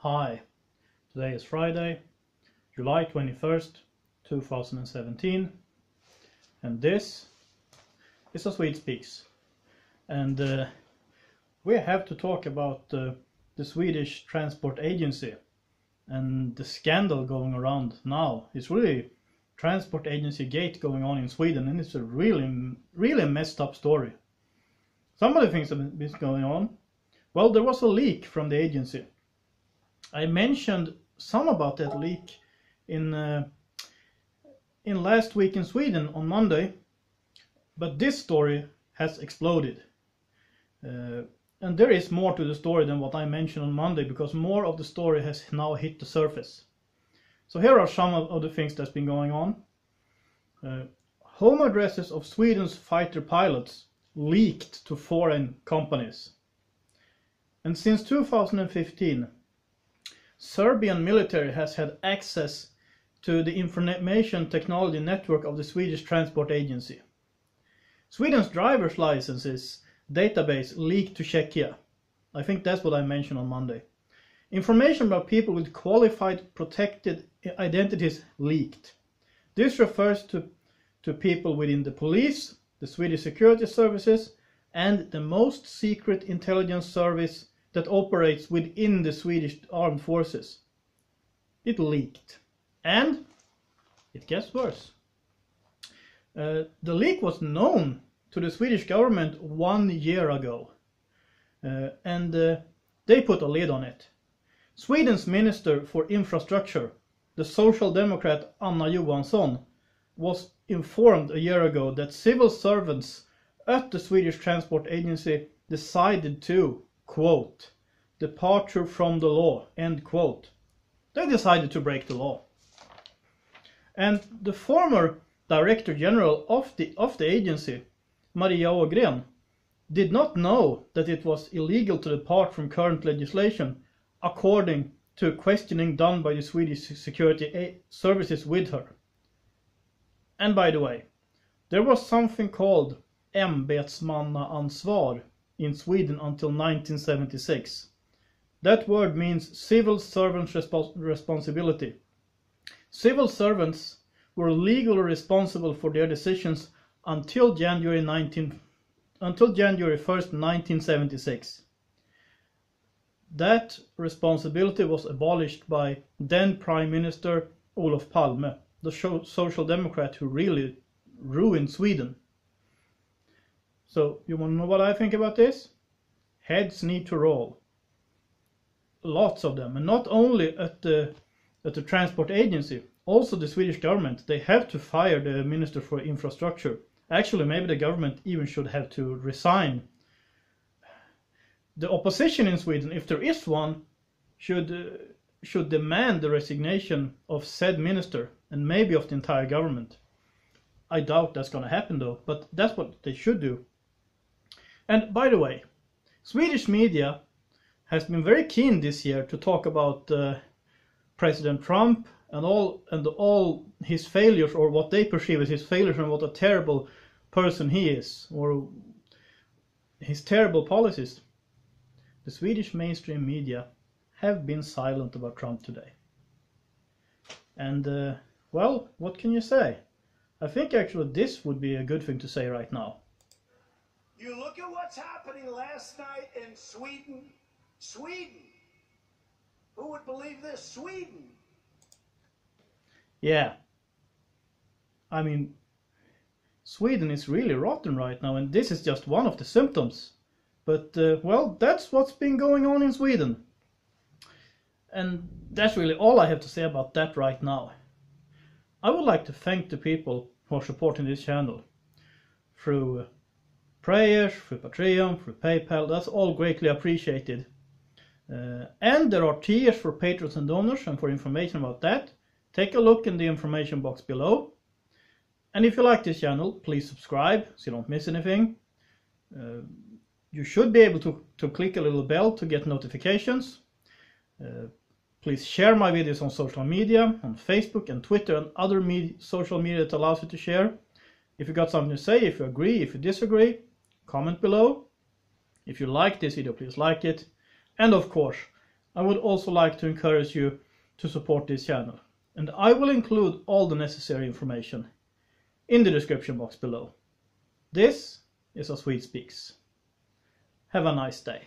Hi, today is Friday, July 21st, 2017, and this is A Swede Speaks. And we have to talk about the Swedish Transport Agency and the scandal going around now. It's really Transport Agency Gate going on in Sweden, and it's a really messed up story. Some of the things that have been going on, well, there was a leak from the agency. I mentioned some about that leak in last week in Sweden on Monday, but this story has exploded. And there is more to the story than what I mentioned on Monday, because more of the story has now hit the surface. So here are some of the things that's been going on. Home addresses of Sweden's fighter pilots leaked to foreign companies. And since 2015, Serbian military has had access to the information technology network of the Swedish Transport Agency. Sweden's driver's licenses database leaked to Czechia. I think that's what I mentioned on Monday. Information about people with qualified protected identities leaked. This refers to people within the police, the Swedish security services, and the most secret intelligence service that operates within the Swedish armed forces. It leaked. And it gets worse. The leak was known to the Swedish government 1 year ago. And they put a lid on it. Sweden's Minister for Infrastructure, the Social Democrat Anna Johansson, was informed a year ago that civil servants at the Swedish Transport Agency decided to, quote, departure from the law, end quote. They decided to break the law. And the former Director General of the agency, Maria Ågren, did not know that it was illegal to depart from current legislation, according to questioning done by the Swedish security services with her. And by the way, there was something called ämbetsmannaansvar in Sweden until 1976. That word means civil servants' responsibility. Civil servants were legally responsible for their decisions until January 1st, 1976. That responsibility was abolished by then Prime Minister Olof Palme, the Social Democrat who really ruined Sweden. So, you want to know what I think about this? Heads need to roll. Lots of them, and not only at the Transport Agency, also the Swedish government. They have to fire the Minister for Infrastructure. Actually, maybe the government even should have to resign. The opposition in Sweden, if there is one, should demand the resignation of said minister and maybe of the entire government. I doubt that's going to happen though, but that's what they should do. And by the way, Swedish media has been very keen this year to talk about President Trump and all his failures, or what they perceive as his failures, and what a terrible person he is, or his terrible policies. The Swedish mainstream media have been silent about Trump today. And well, what can you say? I think actually this would be a good thing to say right now. You look at what's happening last night in Sweden. Sweden! Who would believe this? Sweden! Yeah. I mean, Sweden is really rotten right now, and this is just one of the symptoms. But, well, that's what's been going on in Sweden. And that's really all I have to say about that right now. I would like to thank the people who are supporting this channel through prayers, through Patreon, through PayPal. That's all greatly appreciated. And there are tiers for patrons and donors, and for information about that, take a look in the information box below. And if you like this channel, please subscribe so you don't miss anything. You should be able to click a little bell to get notifications. Please share my videos on social media, on Facebook and Twitter and other social media that allows you to share. If you got something to say, if you agree, if you disagree, comment below. If you like this video, please like it. And of course, I would also like to encourage you to support this channel, and I will include all the necessary information in the description box below. This is A Swede Speaks. Have a nice day.